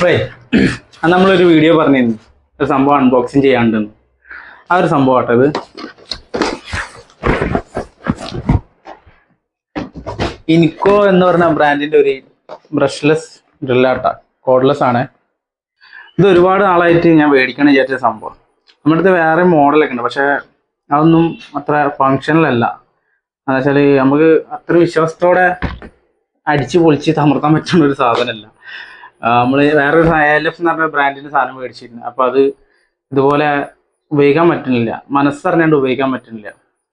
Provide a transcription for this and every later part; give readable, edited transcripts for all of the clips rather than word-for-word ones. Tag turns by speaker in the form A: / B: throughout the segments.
A: അപ്പോഴേ നമ്മളൊരു വീഡിയോ പറഞ്ഞിരുന്നു ഒരു സംഭവം അൺബോക്സിങ് ചെയ്യാണ്ടെന്ന്. ആ ഒരു സംഭവം ആട്ടോ ഇത്. ഇൻകോ എന്ന് പറഞ്ഞ ബ്രാൻഡിന്റെ ഒരു ബ്രഷ്ലെസ് ഡ്രില്ലാട്ടാ, കോഡ്ലെസ് ആണ് ഇത്. ഒരുപാട് നാളായിട്ട് ഞാൻ മേടിക്കണം വിചാരിച്ച സംഭവം. നമ്മുടെ അടുത്ത് വേറെ മോഡലൊക്കെ ഉണ്ട്, പക്ഷെ അതൊന്നും അത്ര ഫങ്ഷനലല്ല. എന്ന് വെച്ചാൽ നമുക്ക് അത്ര വിശ്വാസത്തോടെ അടിച്ച് പൊളിച്ച് തമർത്താൻ പറ്റുന്ന ഒരു സാധനമല്ല. നമ്മൾ വേറൊരു LF എന്ന് പറഞ്ഞ ബ്രാൻഡിന്റെ സാധനം മേടിച്ചിരുന്നു. അപ്പോൾ അത് ഇതുപോലെ ഉപയോഗിക്കാൻ പറ്റുന്നില്ല, മനസ്സറിഞ്ഞാണ്ട് ഉപയോഗിക്കാൻ പറ്റുന്നില്ല.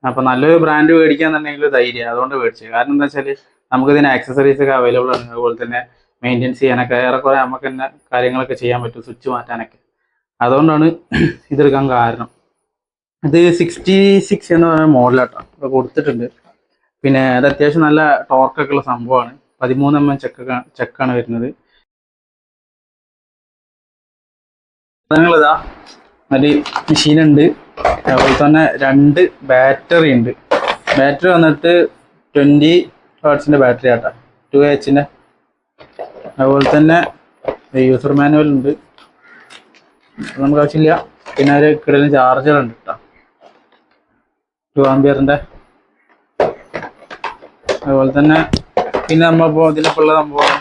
A: അപ്പോൾ നല്ലൊരു ബ്രാൻഡ് മേടിക്കാന്നുണ്ടെങ്കിൽ ധൈര്യം, അതുകൊണ്ട് മേടിച്ചത്. കാരണം എന്താ വെച്ചാൽ നമുക്കിതിന് ആക്സസറീസ് ഒക്കെ അവൈലബിൾ ആണ്. അതുപോലെ തന്നെ മെയിൻറ്റെയിൻസ് ചെയ്യാനൊക്കെ ഏറെക്കുറെ നമുക്ക് തന്നെ കാര്യങ്ങളൊക്കെ ചെയ്യാൻ പറ്റും, സ്വിച്ച് മാറ്റാനൊക്കെ. അതുകൊണ്ടാണ് ഇതെടുക്കാൻ കാരണം. ഇത് 66 എന്ന് പറയുന്ന മോഡലാട്ടോ ഇപ്പോൾ കൊടുത്തിട്ടുണ്ട്. പിന്നെ അത് അത്യാവശ്യം നല്ല ടോർക്കൊക്കെ ഉള്ള സംഭവമാണ്. 13 mm ചെക്കാണ് വരുന്നത്. സാധനങ്ങളിതാ ഒരു മെഷീനുണ്ട്, അതുപോലെ തന്നെ 2 ബാറ്ററി ഉണ്ട്. ബാറ്ററി വന്നിട്ട് 20 വാട്ട്സിൻ്റെ ബാറ്ററി ആട്ടോ, 2H. അതുപോലെ തന്നെ യൂസർ മാനുവൽ ഉണ്ട്, നമുക്ക് ആവശ്യമില്ല. പിന്നെ ഒരു കിടലിന് ചാർജർ ഉണ്ട് കേട്ടോ, 2 ആംപിയറിൻ്റെ. അതുപോലെ തന്നെ പിന്നെ നമ്മളിപ്പോൾ ഇതിലൊക്കെ ഉള്ള സംഭവം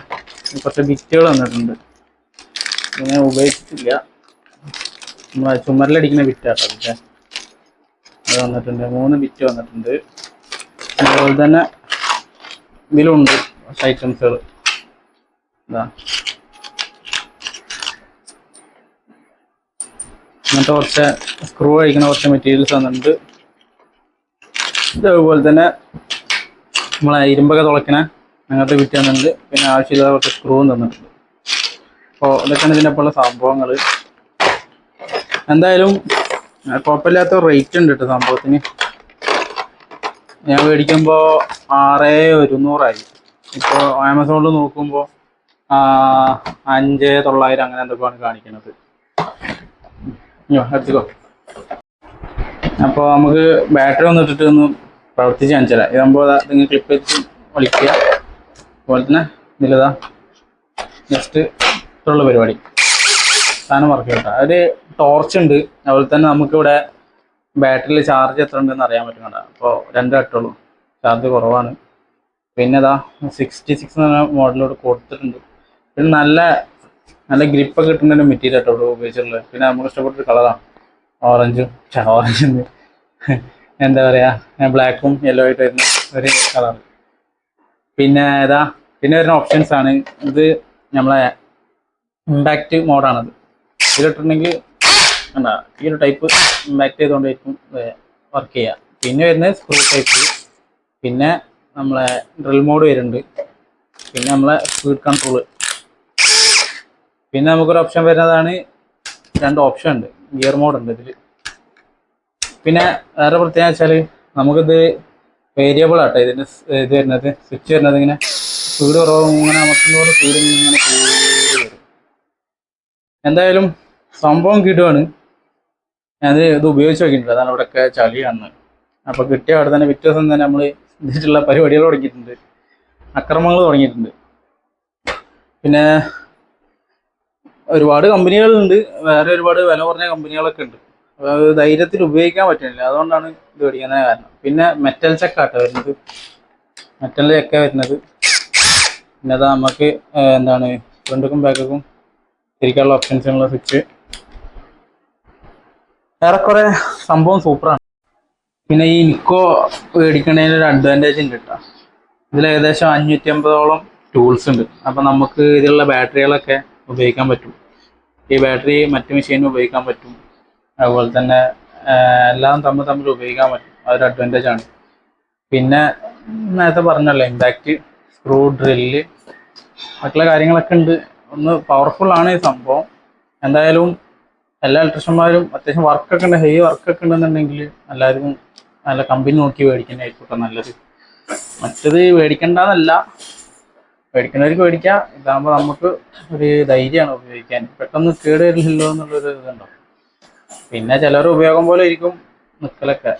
A: കുറച്ച് ബിറ്റുകൾ വന്നിട്ടുണ്ട്. പിന്നെ ഉപയോഗിച്ചിട്ടില്ല, നമ്മൾ ചുമരിലടിക്കുന്ന ബിറ്റാട്ടോ ബിറ്റ്. അത് വന്നിട്ടുണ്ട്, 3 ബിറ്റ് വന്നിട്ടുണ്ട്. അതുപോലെ തന്നെ ഇതിലുണ്ട് ഐറ്റംസുകൾ. ഇതാ അങ്ങനത്തെ കുറച്ച് സ്ക്രൂ അഴിക്കുന്ന കുറച്ച് മെറ്റീരിയൽസ് വന്നിട്ടുണ്ട്. ഇതേപോലെ തന്നെ നമ്മളെ ഇരുമ്പൊക്കെ തുളയ്ക്കണ അങ്ങനത്തെ ബിറ്റ് വന്നിട്ടുണ്ട്. പിന്നെ ആവശ്യമില്ലാതെ കുറച്ച് സ്ക്രൂവും തന്നിട്ടുണ്ട്. അപ്പോൾ ഇതൊക്കെയാണ് ഇതിൻ്റെ ഒപ്പമുള്ള സംഭവങ്ങൾ. എന്തായാലും കുഴപ്പമില്ലാത്ത റേറ്റ് ഉണ്ട് കേട്ടോ സംഭവത്തിന്. ഞാൻ മേടിക്കുമ്പോൾ 6100 ഇപ്പോൾ ആമസോണിൽ നോക്കുമ്പോൾ 5900 അങ്ങനെ എന്തൊക്കെയാണ് കാണിക്കുന്നത്. എടുത്തുക്കോ. അപ്പോൾ നമുക്ക് ബാറ്ററി ഒന്ന് ഇട്ടിട്ട് ഒന്ന് പ്രവർത്തിച്ച് കാണിച്ചു തരാം. ഇതാകുമ്പോൾ നിങ്ങൾ ക്ലിപ്പ് വെച്ച് വലിക്കുക. അതുപോലെ തന്നെ ഇതിലിതാ ജസ്റ്റ് ഇത്രയുള്ള പരിപാടി, സാധനം വർക്ക് ചെയ്യട്ടെ. ഒരു ടോർച്ച് ഉണ്ട്. അതുപോലെ തന്നെ നമുക്കിവിടെ ബാറ്ററിയിൽ ചാർജ് എത്ര ഉണ്ടെന്ന് അറിയാൻ പറ്റുന്നുണ്ട്. അപ്പോൾ 2 കട്ടുള്ളൂ, ചാർജ് കുറവാണ്. പിന്നെ ഇതാ 66 എന്ന് പറഞ്ഞ മോഡലോട് കൊടുത്തിട്ടുണ്ട്. പിന്നെ നല്ല ഗ്രിപ്പൊക്കെ കിട്ടുന്ന ഒരു മെറ്റീരിയൽ ആട്ടോ ഇവിടെ ഉപയോഗിച്ചിട്ടുള്ളത്. പിന്നെ നമുക്ക് ഇഷ്ടപ്പെട്ടൊരു കളറാണ് ഓറഞ്ചും എന്താ പറയുക, ബ്ലാക്കും യെല്ലോ ആയിട്ട് വരുന്ന ഒരു കളർ. പിന്നെ പിന്നെ വരുന്ന ഓപ്ഷൻസ് ആണ് ഇത്. നമ്മളെ ഇമ്പാക്റ്റ് മോഡാണത്. ഇതിലിട്ടുണ്ടെങ്കിൽ എന്താ ഈ ഒരു ടൈപ്പ് ഇമ്പാക്റ്റ് ചെയ്തുകൊണ്ടായിരിക്കും വർക്ക് ചെയ്യുക. പിന്നെ വരുന്നത് സ്ക്രൂ ടൈപ്പ്. പിന്നെ നമ്മളെ ഡ്രിൽ മോഡ് വരുന്നുണ്ട്. പിന്നെ നമ്മളെ സ്പീഡ് കൺട്രോള്. പിന്നെ നമുക്കൊരു ഓപ്ഷൻ വരുന്നതാണ്, 2 ഓപ്ഷൻ ഉണ്ട്, ഗിയർ മോഡ് ഉണ്ട് ഇതിൽ. പിന്നെ വേറെ പ്രത്യേകത വെച്ചാൽ നമുക്കിത് വേരിയബിൾ ആട്ടോ ഇതിൻ്റെ ഇത് വരുന്നത്, സ്വിച്ച് വരുന്നത്. ഇങ്ങനെ സ്പീഡ് കുറവ് ഇങ്ങനെ അമർത്തുന്നതോടെ സ്പീഡ് ഇങ്ങനെ കൂടി വരും. എന്തായാലും സംഭവം കിട്ടുവാണ്. ഞാനത് ഇത് ഉപയോഗിച്ച് നോക്കിയിട്ടുണ്ട്, അതാണ് ഇവിടെയൊക്കെ ചളി കാണുന്നത്. അപ്പോൾ കിട്ടിയ അവിടെ തന്നെ പിറ്റേ ദിവസം തന്നെ നമ്മൾ ഇതിട്ടുള്ള പരിപാടികൾ തുടങ്ങിയിട്ടുണ്ട്, അക്രമങ്ങൾ തുടങ്ങിയിട്ടുണ്ട്. പിന്നെ ഒരുപാട് കമ്പനികളുണ്ട്, വേറെ ഒരുപാട് വില കുറഞ്ഞ കമ്പനികളൊക്കെ ഉണ്ട്. അപ്പോൾ ധൈര്യത്തിൽ ഉപയോഗിക്കാൻ പറ്റുന്നില്ല, അതുകൊണ്ടാണ് ഇത് മേടിക്കുന്ന കാരണം. പിന്നെ മെറ്റൽ ചെക്കാട്ടോ വരുന്നത്, മെറ്റലിൻ്റെ ചെക്ക വരുന്നത്. പിന്നെ അത് നമുക്ക് എന്താണ് ഫ്രണ്ടുക്കും ബാക്കും തിരിക്കാനുള്ള ഓപ്ഷൻസുള്ള സ്വിച്ച്. ഏറെക്കുറെ സംഭവം സൂപ്പറാണ്. പിന്നെ ഈ ഇൻകോ മേടിക്കുന്നതിന് ഒരു അഡ്വാൻറ്റേജ് ഉണ്ട് കേട്ടോ. ഇതിൽ ഏകദേശം 550ഓളം ടൂൾസ് ഉണ്ട്. അപ്പം നമുക്ക് ഇതിലുള്ള ബാറ്ററികളൊക്കെ ഉപയോഗിക്കാൻ പറ്റും. ഈ ബാറ്ററി മറ്റു മെഷീനിൽ ഉപയോഗിക്കാൻ പറ്റും. അതുപോലെ തന്നെ എല്ലാം തമ്മിൽ ഉപയോഗിക്കാൻ പറ്റും. അതൊരു അഡ്വാൻറ്റേജ് ആണ്. പിന്നെ നേരത്തെ പറഞ്ഞല്ലോ ഇമ്പാക്റ്റ്, സ്ക്രൂ, ഡ്രില്ല്, മറ്റുള്ള കാര്യങ്ങളൊക്കെ ഉണ്ട്. ഒന്ന് പവർഫുള്ളാണ് ഈ സംഭവം. എന്തായാലും എല്ലാ ഇലക്ട്രീഷ്യന്മാരും അത്യാവശ്യം വർക്കൊക്കെ ഉണ്ട്, ഹെവി വർക്കൊക്കെ ഉണ്ടെന്നുണ്ടെങ്കിൽ എല്ലാവർക്കും നല്ല കമ്പനി നോക്കി മേടിക്കുന്നതായിരിക്കും നല്ലത്. മറ്റത് മേടിക്കണ്ടെന്നല്ല, മേടിക്കുന്നവർക്ക് മേടിക്കാം. ഇതാകുമ്പോൾ നമുക്ക് ഒരു ധൈര്യമാണ് ഉപയോഗിക്കാൻ, പെട്ടെന്ന് കേട് വരില്ലല്ലോ എന്നുള്ളൊരു ഇതുണ്ടോ. പിന്നെ ചിലർ ഉപയോഗം പോലെ ഇരിക്കും നിൽക്കലൊക്കെ.